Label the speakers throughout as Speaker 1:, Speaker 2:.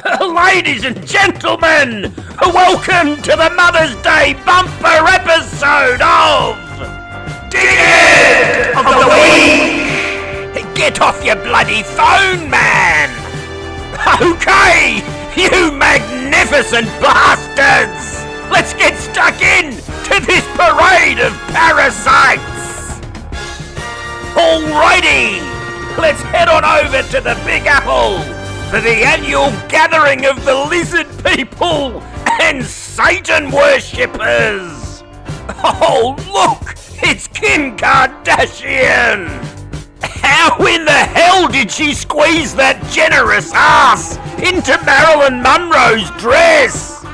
Speaker 1: Ladies and gentlemen, welcome to the Mother's Day bumper episode of Dickhead of the Week! Get off your bloody phone, man! Okay, you magnificent bastards! Let's get stuck in to this parade of parasites! Alrighty, let's head on over to the Big Apple for the annual gathering of the lizard people and Satan worshippers! Oh, look! It's Kim Kardashian! How in the hell did she squeeze that generous ass into Marilyn Monroe's dress?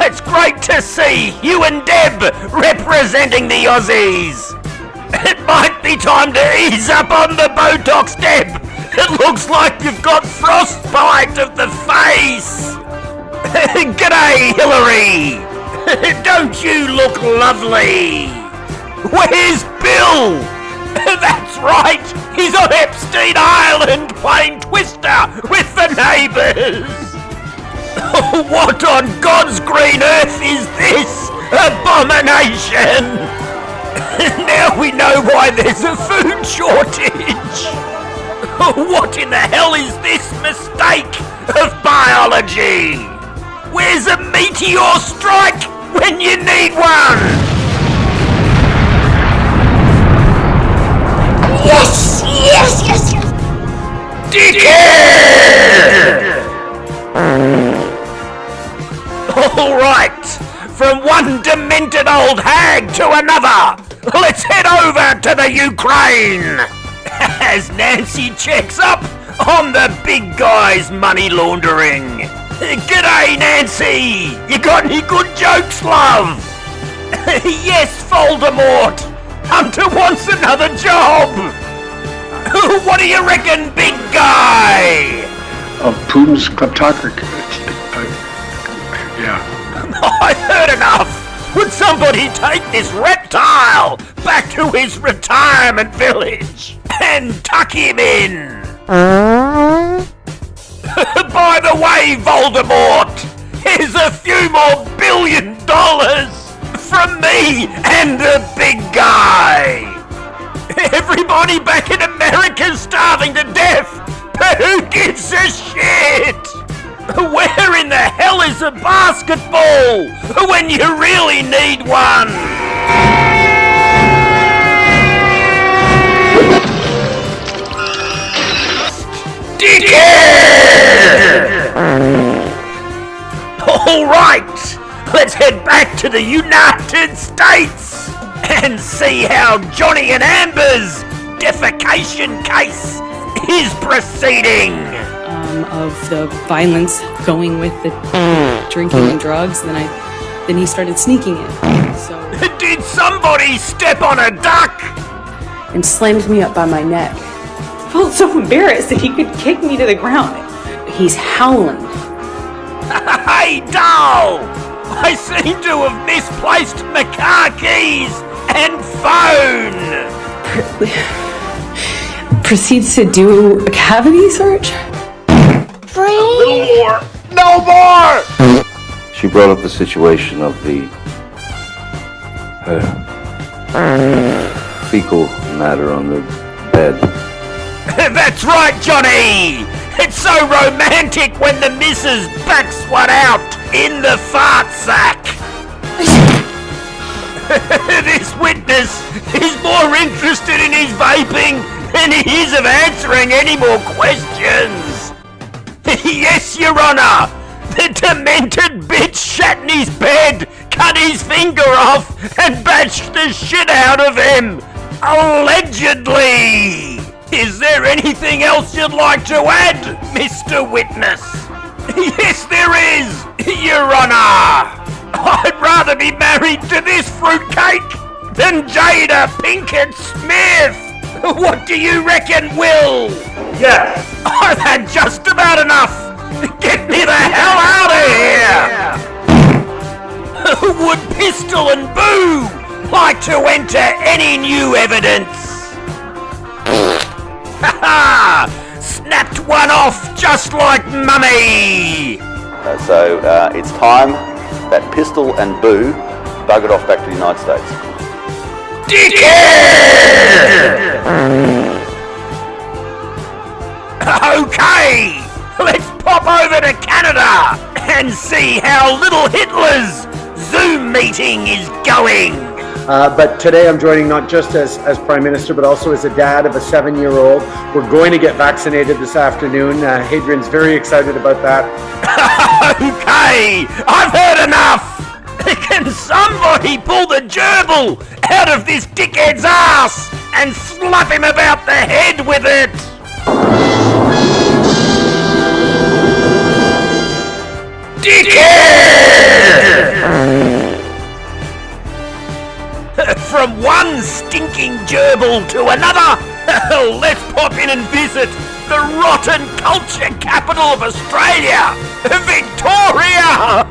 Speaker 1: It's great to see you and Deb representing the Aussies! It might be time to ease up on the Botox, Deb! It looks like you've got frostbite of the face! G'day, Hillary! Don't you look lovely? Where's Bill? That's right! He's on Epstein Island playing Twister with the neighbours! What on God's green earth is this abomination? Now we know why there's a food shortage! What in the hell is this mistake of biology? Where's a meteor strike when you need one?
Speaker 2: Yes! Yes! Yes! Yes!
Speaker 1: Dickhead! Alright, from one demented old hag to another, let's head over to the Ukraine! As Nancy checks up on the big guy's money laundering. G'day, Nancy! You got any good jokes, love? Yes, Voldemort! Hunter wants another job! What do you reckon, big guy?
Speaker 3: Of Putin's kleptocracy. Yeah.
Speaker 1: I've heard enough! Would somebody take this reptile back to his retirement village and tuck him in? By the way, Voldemort, here's a few more $1 billion from me and the big guy. Everybody back in America's starving to death, but who gives a shit? Where in the hell is a basketball when you really need one? Dickhead! Alright, let's head back to the United States and see how Johnny and Amber's defecation case is proceeding.
Speaker 4: Of the violence going with the drinking and drugs, then he started sneaking it. So
Speaker 1: did somebody step on a duck?
Speaker 4: And slammed me up by my neck.
Speaker 5: I felt so embarrassed that he could kick me to the ground.
Speaker 4: He's howling.
Speaker 1: Hey, doll! I seem to have misplaced my car keys and phone!
Speaker 4: Proceeds to do a cavity search?
Speaker 1: A little more! No more!
Speaker 6: She brought up the situation of the fecal matter on the bed.
Speaker 1: That's right, Johnny! It's so romantic when the missus backs one out in the fart sack! This witness is more interested in his vaping than he is of answering any more questions! Yes, Your Honor! The demented bitch shat in his bed, cut his finger off, and bashed the shit out of him! Allegedly! Is there anything else you'd like to add, Mr. Witness? Yes, there is, Your Honor! I'd rather be married to this fruitcake than Jada Pinkett Smith! What do you reckon, Will?
Speaker 3: Yes.
Speaker 1: I've had just about enough! Get me the hell out of here! Would Pistol and Boo like to enter any new evidence? Ha ha! snapped one off just like Mummy!
Speaker 7: So it's time that Pistol and Boo buggered off back to the United States.
Speaker 1: Dickhead! Okay, let's pop over to Canada and see how little Hitler's Zoom meeting is going.
Speaker 8: But today I'm joining not just as Prime Minister, but also as a dad of a 7-year-old. We're going to get vaccinated this afternoon. Hadrian's very excited about that.
Speaker 1: Okay, I've heard enough. Can somebody pull the gerbil out of this dickhead's ass and slap him about the head with it? Dickhead! From one stinking gerbil to another, let's pop in and visit the rotten culture capital of Australia, Victoria!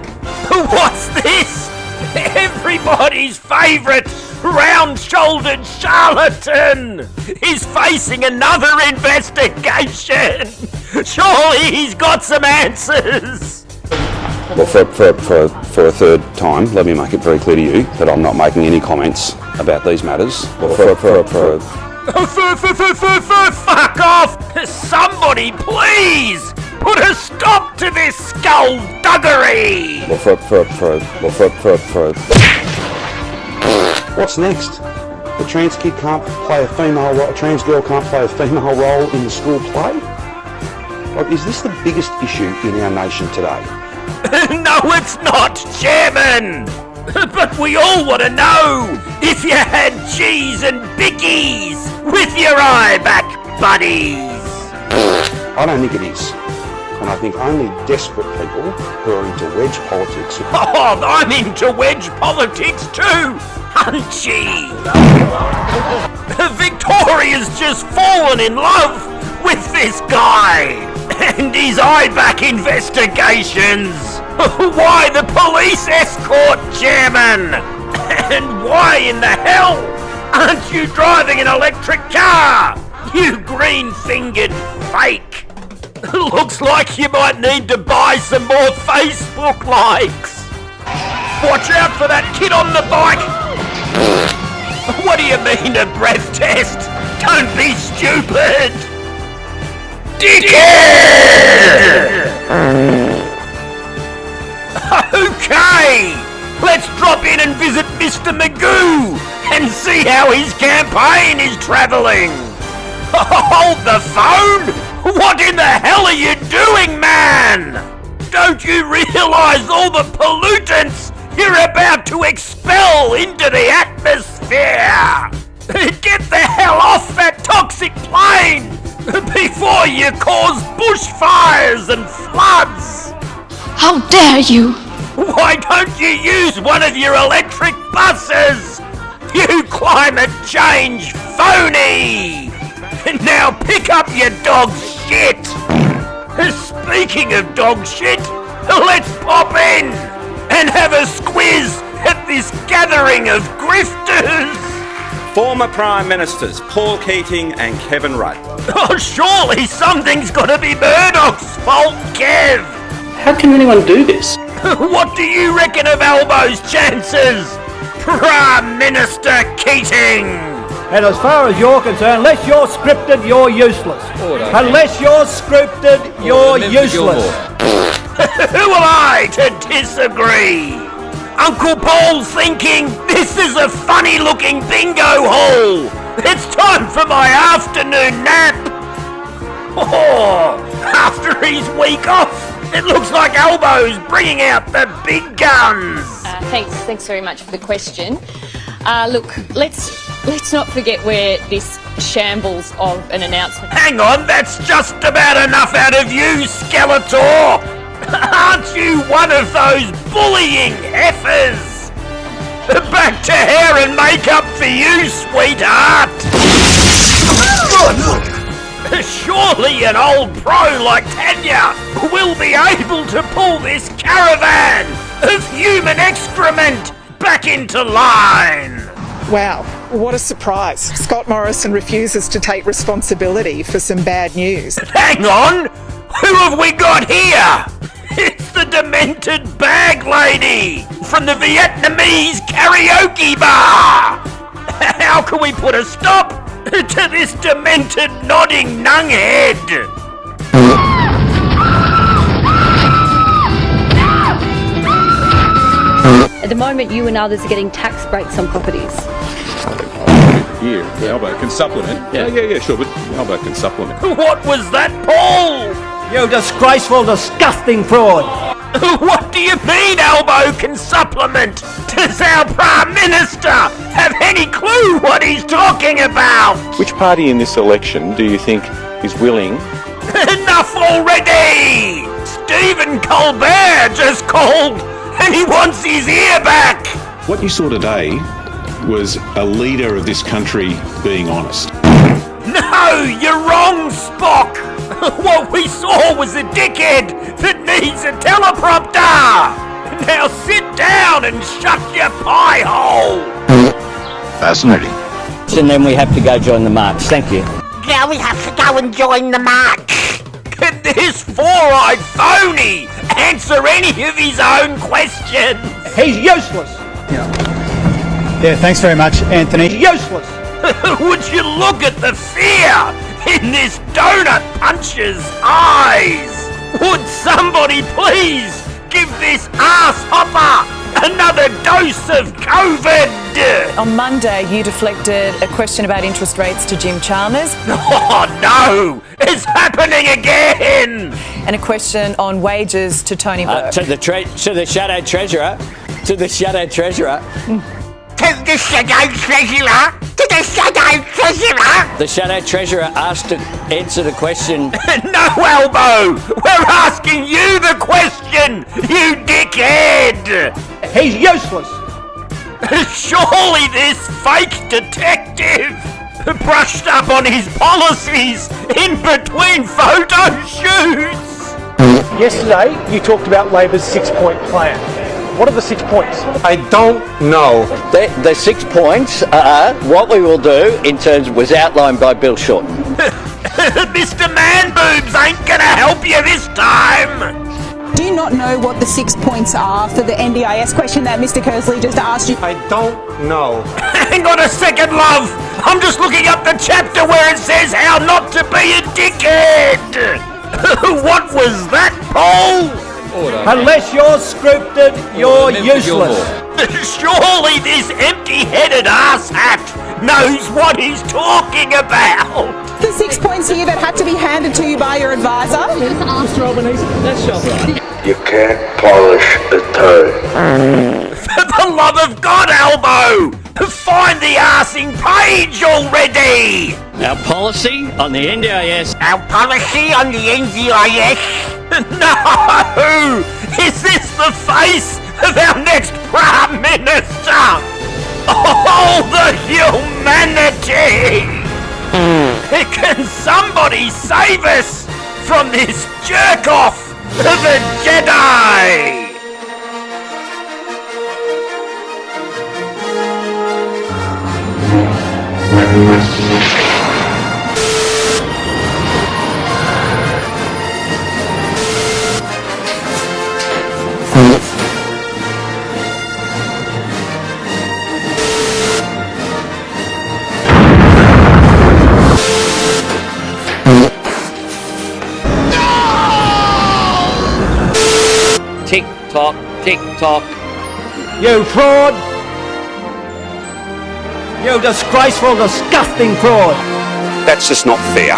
Speaker 1: What's this? Everybody's favourite round-shouldered charlatan is facing another investigation. Surely he's got some answers.
Speaker 9: Well, for a third time, let me make it very clear to you that I'm not making any comments about these matters. Well,
Speaker 1: fuck off! Somebody please put a stop to this skullduggery!
Speaker 9: What's next? The trans kid can't play a female role, a trans girl can't play a female role in the school play? Like, is this the biggest issue in our nation today?
Speaker 1: No, it's not, Chairman! But we all want to know if you had cheese and bickies with your eye back, buddies!
Speaker 9: I don't think it is. And I think only desperate people who are into wedge politics...
Speaker 1: Oh, I'm into wedge politics too, Hunchy! Victoria's just fallen in love with this guy and his eye-back investigations. Why the police escort, Chairman? And why in the hell aren't you driving an electric car, you green-fingered fake? Looks like you might need to buy some more Facebook likes. Watch out for that kid on the bike. What do you mean a breath test? Don't be stupid. Dickhead! Okay, let's drop in and visit Mr. Magoo and see how his campaign is travelling. Hold the phone? What in the hell are you doing, man? Don't you realise all the pollutants you're about to expel into the atmosphere? Get the hell off that toxic plane before you cause bushfires and floods.
Speaker 2: How dare you!
Speaker 1: Why don't you use one of your electric buses? You climate change phony! Now pick up your dog shit! Speaking of dog shit, let's pop in and have a squiz at this gathering of grifters!
Speaker 10: Former Prime Ministers Paul Keating and Kevin Rudd.
Speaker 1: Oh, surely something's gotta be Murdoch's fault, Kev!
Speaker 3: How can anyone do this?
Speaker 1: What do you reckon of Albo's chances, Prime Minister Keating?
Speaker 11: And as far as you're concerned, unless you're scripted, you're useless. Unless you're scripted, you're useless.
Speaker 1: Who am I to disagree? Uncle Paul's thinking this is a funny looking bingo hall. It's time for my afternoon nap. Oh, after his week off, it looks like Albo's bringing out the big guns.
Speaker 12: Thanks very much for the question. Look, let's not forget where this shambles of an announcement...
Speaker 1: Hang on, that's just about enough out of you, Skeletor! Aren't you one of those bullying heifers? Back to hair and makeup for you, sweetheart! Surely an old pro like Tanya will be able to pull this caravan of human excrement back into line!
Speaker 13: Wow. What a surprise. Scott Morrison refuses to take responsibility for some bad news.
Speaker 1: Hang on! Who have we got here? It's the demented bag lady from the Vietnamese karaoke bar! How can we put a stop to this demented nodding nunghead?
Speaker 14: At the moment, you and others are getting tax breaks on properties.
Speaker 15: Yeah, Albo can supplement. Yeah, sure, but Albo can supplement.
Speaker 1: What was that, Paul?
Speaker 11: You disgraceful, disgusting fraud!
Speaker 1: What do you mean Albo can supplement? Does our Prime Minister have any clue what he's talking about?
Speaker 15: Which party in this election do you think is willing?
Speaker 1: Enough already! Stephen Colbert just called and he wants his ear back!
Speaker 15: What you saw today was a leader of this country being honest.
Speaker 1: No, you're wrong, Spock! What we saw was a dickhead that needs a teleprompter! Now sit down and shut your pie hole!
Speaker 6: Fascinating.
Speaker 16: And then we have to go join the march. Thank you.
Speaker 1: Now we have to go and join the march! Can this four-eyed phony answer any of his own questions?
Speaker 11: He's useless!
Speaker 17: Yeah, thanks very much, Anthony.
Speaker 11: Useless!
Speaker 1: Would you look at the fear in this donut puncher's eyes? Would somebody please give this asshopper another dose of COVID?
Speaker 18: On Monday, you deflected a question about interest rates to Jim Chalmers.
Speaker 1: Oh no! It's happening again!
Speaker 18: And a question on wages to Tony Burke.
Speaker 16: To the shadow treasurer. To the shadow treasurer.
Speaker 1: To the shadow treasurer? To the shadow treasurer?
Speaker 16: The shadow treasurer asked to answer the question.
Speaker 1: No, Albo! We're asking you the question, you dickhead!
Speaker 11: He's useless!
Speaker 1: Surely this fake detective brushed up on his policies in between photo shoots!
Speaker 17: Yesterday, you talked about Labor's 6-point plan. What are the 6 points?
Speaker 8: I don't know.
Speaker 16: The 6 points are what we will do in terms was outlined by Bill Shorten.
Speaker 1: Mr. Man Boobs ain't gonna help you this time!
Speaker 13: Do you not know what the 6 points are for the NDIS question that Mr. Kersley just asked you?
Speaker 8: I don't know.
Speaker 1: Hang on a second, love! I'm just looking up the chapter where it says how not to be a dickhead! What was that, Paul?
Speaker 11: Unless you're scripted, you're useless.
Speaker 1: Surely this empty-headed asshat knows what he's talking about.
Speaker 13: The 6 points here that had to be handed to you by your advisor.
Speaker 11: Mr. Albanese, that's right.
Speaker 6: You can't polish a toe.
Speaker 1: For the love of God, Albo! Find the arsing page already!
Speaker 16: Our policy on the NDIS.
Speaker 1: Our policy on the NDIS? No! Is this the face of our next Prime Minister? Oh, the humanity! Can somebody save us from this jerk-off of a Jedi?
Speaker 16: Tick tock, tick tock.
Speaker 11: You fraud! You disgraceful, disgusting fraud!
Speaker 9: That's just not fair.